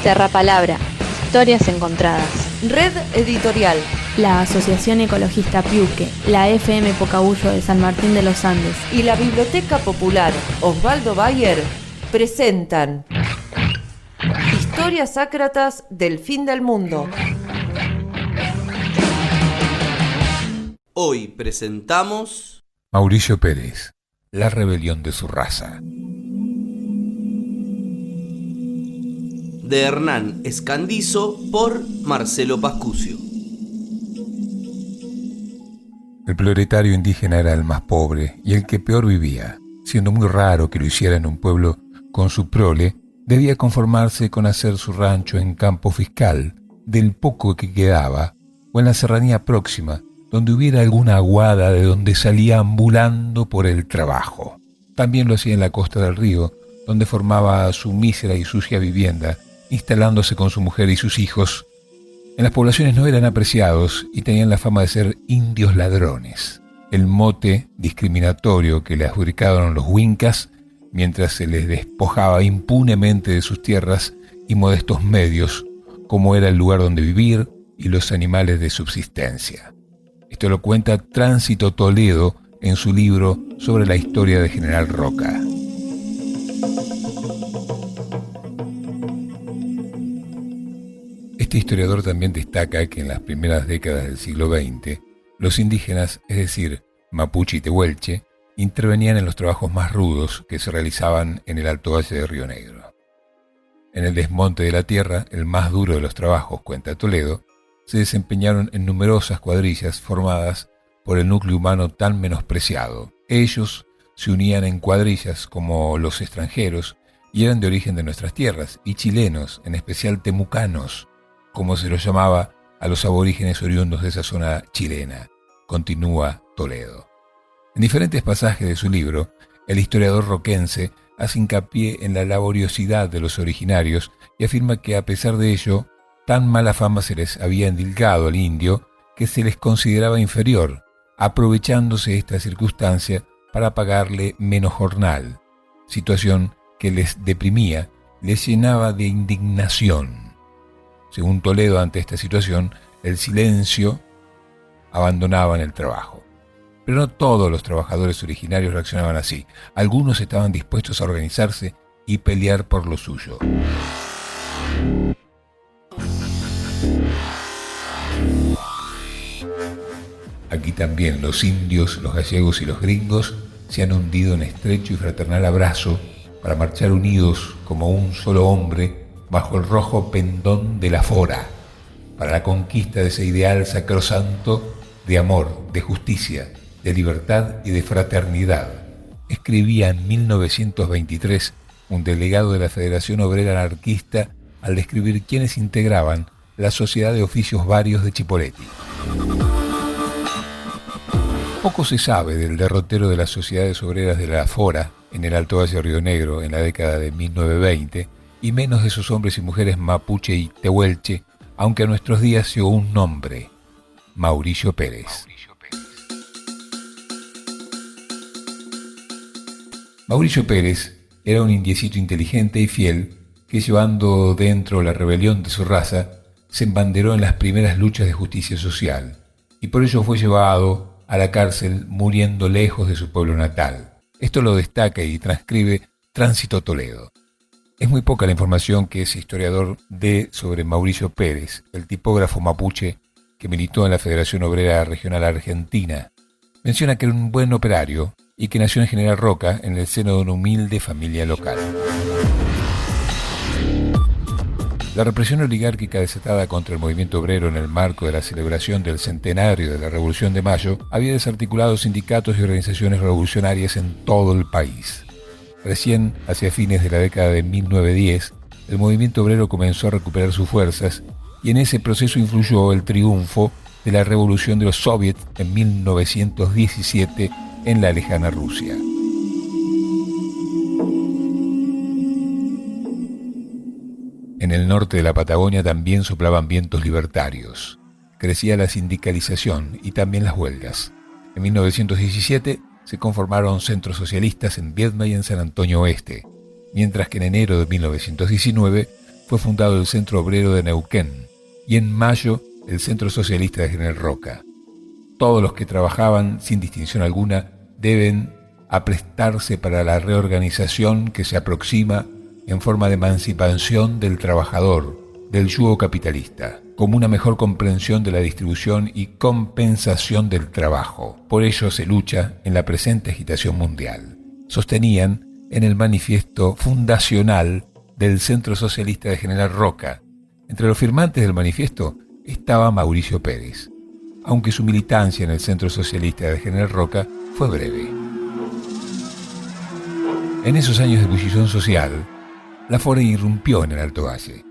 Terrapalabra, historias encontradas. Red Editorial. La Asociación Ecologista Piuque, la FM Pocahullo de San Martín de los Andes y la Biblioteca Popular Osvaldo Bayer presentan Historias Ácratas del Fin del Mundo. Hoy presentamos Mauricio Pérez, La rebelión de su raza. De Hernán Escandizo por Marcelo Pascucio. El proletario indígena era el más pobre y el que peor vivía. Siendo muy raro que lo hiciera en un pueblo con su prole, debía conformarse con hacer su rancho en campo fiscal, del poco que quedaba, o en la serranía próxima, donde hubiera alguna aguada de donde salía ambulando por el trabajo. También lo hacía en la costa del río, donde formaba su mísera y sucia vivienda, instalándose con su mujer y sus hijos. En las poblaciones no eran apreciados y tenían la fama de ser indios ladrones, el mote discriminatorio que le adjudicaron los huincas mientras se les despojaba impunemente de sus tierras y modestos medios, como era el lugar donde vivir y los animales de subsistencia. Esto lo cuenta Tránsito Toledo en su libro sobre la historia de General Roca. Este historiador también destaca que en las primeras décadas del siglo XX, los indígenas, es decir, mapuche y tehuelche, intervenían en los trabajos más rudos que se realizaban en el Alto Valle de Río Negro. En el desmonte de la tierra, el más duro de los trabajos, cuenta Toledo, se desempeñaron en numerosas cuadrillas formadas por el núcleo humano tan menospreciado. Ellos se unían en cuadrillas como los extranjeros y eran de origen de nuestras tierras, y chilenos, en especial temucanos, como se los llamaba a los aborígenes oriundos de esa zona chilena, continúa Toledo. En diferentes pasajes de su libro, el historiador roquense hace hincapié en la laboriosidad de los originarios y afirma que a pesar de ello, tan mala fama se les había endilgado al indio que se les consideraba inferior, aprovechándose esta circunstancia para pagarle menos jornal, situación que les deprimía, les llenaba de indignación. Según Toledo, ante esta situación, el silencio abandonaban el trabajo. Pero no todos los trabajadores originarios reaccionaban así. Algunos estaban dispuestos a organizarse y pelear por lo suyo. Aquí también los indios, los gallegos y los gringos se han hundido en estrecho y fraternal abrazo para marchar unidos como un solo hombre bajo el rojo pendón de la fora, para la conquista de ese ideal sacrosanto de amor, de justicia, de libertad y de fraternidad. Escribía en 1923 un delegado de la Federación Obrera Anarquista al describir quiénes integraban la Sociedad de Oficios Varios de Chipoleti. Poco se sabe del derrotero de las sociedades obreras de la Fora en el Alto Valle de Río Negro en la década de 1920, y menos de sus hombres y mujeres mapuche y tehuelche, aunque a nuestros días llegó un nombre: Mauricio Pérez. Mauricio Pérez era un indiecito inteligente y fiel que, llevando dentro la rebelión de su raza, se embanderó en las primeras luchas de justicia social, y por ello fue llevado a la cárcel muriendo lejos de su pueblo natal. Esto lo destaca y transcribe Tránsito Toledo. Es muy poca la información que ese historiador dé sobre Mauricio Pérez, el tipógrafo mapuche que militó en la Federación Obrera Regional Argentina. Menciona que era un buen operario y que nació en General Roca en el seno de una humilde familia local. La represión oligárquica desatada contra el movimiento obrero en el marco de la celebración del centenario de la Revolución de Mayo había desarticulado sindicatos y organizaciones revolucionarias en todo el país. Recién, hacia fines de la década de 1910, el movimiento obrero comenzó a recuperar sus fuerzas y en ese proceso influyó el triunfo de la revolución de los soviets en 1917 en la lejana Rusia. En el norte de la Patagonia también soplaban vientos libertarios. Crecía la sindicalización y también las huelgas. En 1917 se conformaron centros socialistas en Viedma y en San Antonio Oeste, mientras que en enero de 1919 fue fundado el Centro Obrero de Neuquén y en mayo el Centro Socialista de General Roca. Todos los que trabajaban, sin distinción alguna, deben aprestarse para la reorganización que se aproxima en forma de emancipación del trabajador, del yugo capitalista, como una mejor comprensión de la distribución y compensación del trabajo. Por ello se lucha en la presente agitación mundial. Sostenían en el manifiesto fundacional del Centro Socialista de General Roca. Entre los firmantes del manifiesto estaba Mauricio Pérez, aunque su militancia en el Centro Socialista de General Roca fue breve. En esos años de ebullición social, la Fora irrumpió en el Alto Valle.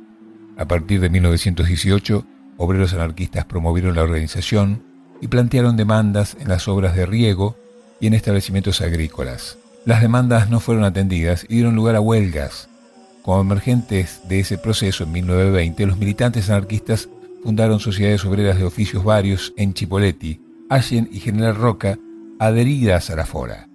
A partir de 1918, obreros anarquistas promovieron la organización y plantearon demandas en las obras de riego y en establecimientos agrícolas. Las demandas no fueron atendidas y dieron lugar a huelgas. Como emergentes de ese proceso, en 1920, los militantes anarquistas fundaron sociedades obreras de oficios varios en Chipoleti, Allen y General Roca, adheridas a la Fora.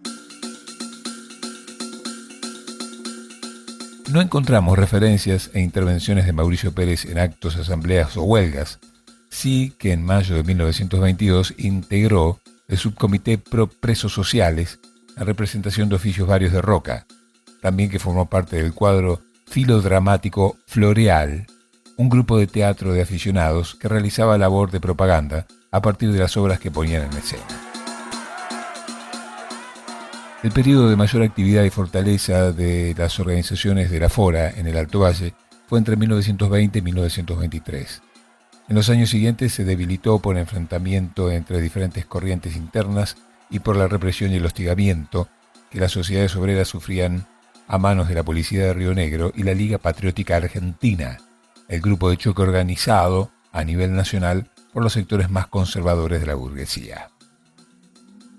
No encontramos referencias e intervenciones de Mauricio Pérez en actos, asambleas o huelgas, sí que en mayo de 1922 integró el subcomité pro presos sociales en representación de oficios varios de Roca, también que formó parte del cuadro filodramático Floreal, un grupo de teatro de aficionados que realizaba labor de propaganda a partir de las obras que ponían en escena. El periodo de mayor actividad y fortaleza de las organizaciones de la Fora en el Alto Valle fue entre 1920 y 1923. En los años siguientes se debilitó por enfrentamiento entre diferentes corrientes internas y por la represión y el hostigamiento que las sociedades obreras sufrían a manos de la Policía de Río Negro y la Liga Patriótica Argentina, el grupo de choque organizado a nivel nacional por los sectores más conservadores de la burguesía.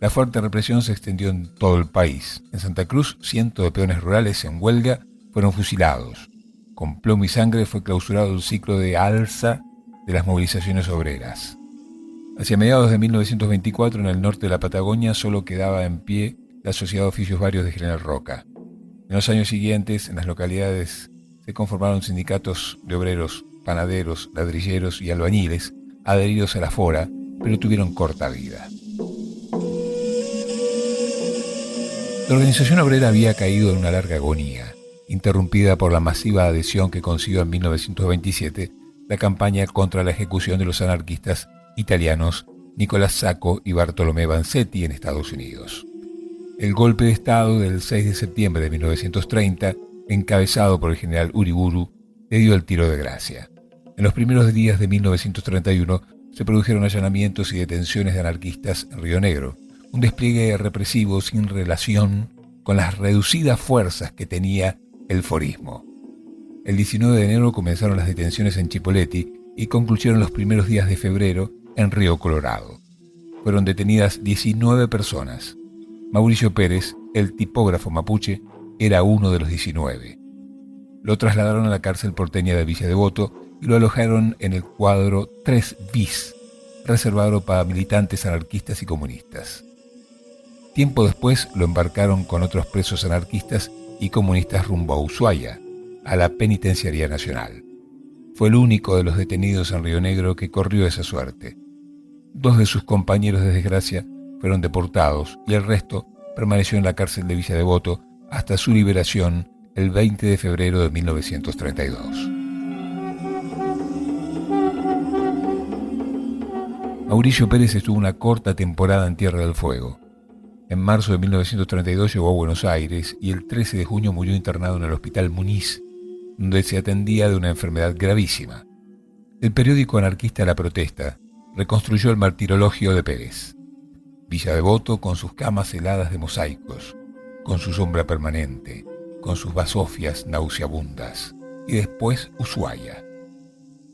La fuerte represión se extendió en todo el país. En Santa Cruz, cientos de peones rurales en huelga fueron fusilados. Con plomo y sangre fue clausurado el ciclo de alza de las movilizaciones obreras. Hacia mediados de 1924, en el norte de la Patagonia, solo quedaba en pie la Sociedad de Oficios Varios de General Roca. En los años siguientes, en las localidades se conformaron sindicatos de obreros, panaderos, ladrilleros y albañiles adheridos a la Fora, pero tuvieron corta vida. La organización obrera había caído en una larga agonía, interrumpida por la masiva adhesión que consiguió en 1927 la campaña contra la ejecución de los anarquistas italianos Nicolás Sacco y Bartolomé Vanzetti en Estados Unidos. El golpe de Estado del 6 de septiembre de 1930, encabezado por el general Uriburu, le dio el tiro de gracia. En los primeros días de 1931 se produjeron allanamientos y detenciones de anarquistas en Río Negro, un despliegue represivo sin relación con las reducidas fuerzas que tenía el forismo. El 19 de enero comenzaron las detenciones en Chipoleti y concluyeron los primeros días de febrero en Río Colorado. Fueron detenidas 19 personas. Mauricio Pérez, el tipógrafo mapuche, era uno de los 19. Lo trasladaron a la cárcel porteña de Villa Devoto y lo alojaron en el cuadro 3 bis, reservado para militantes anarquistas y comunistas. Tiempo después lo embarcaron con otros presos anarquistas y comunistas rumbo a Ushuaia, a la Penitenciaría Nacional. Fue el único de los detenidos en Río Negro que corrió esa suerte. 2 de sus compañeros de desgracia fueron deportados y el resto permaneció en la cárcel de Villa Devoto hasta su liberación el 20 de febrero de 1932. Mauricio Pérez estuvo una corta temporada en Tierra del Fuego. En marzo de 1932 llegó a Buenos Aires y el 13 de junio murió internado en el Hospital Muniz, donde se atendía de una enfermedad gravísima. El periódico anarquista La Protesta reconstruyó el martirologio de Pérez. Villa Devoto con sus camas heladas de mosaicos, con su sombra permanente, con sus basofias nauseabundas, y después Ushuaia,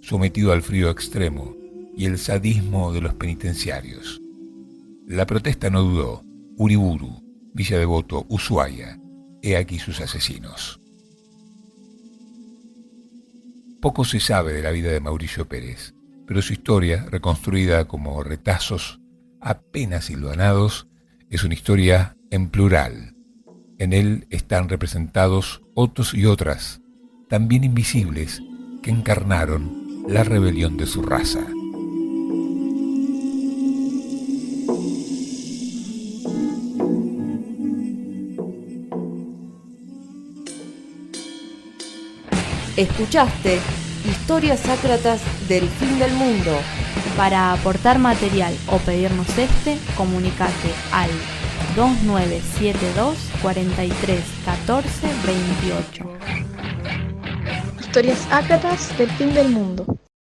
sometido al frío extremo y el sadismo de los penitenciarios. La Protesta no dudó. Uriburu, Villa Devoto, Ushuaia, he aquí sus asesinos. Poco se sabe de la vida de Mauricio Pérez, pero su historia, reconstruida como retazos apenas hilvanados, es una historia en plural. En él están representados otros y otras, también invisibles, que encarnaron la rebelión de su raza. Escuchaste Historias Sácratas del Fin del Mundo. Para aportar material o pedirnos comunicate al 2972 43 14 28. Historias ácratas del fin del mundo.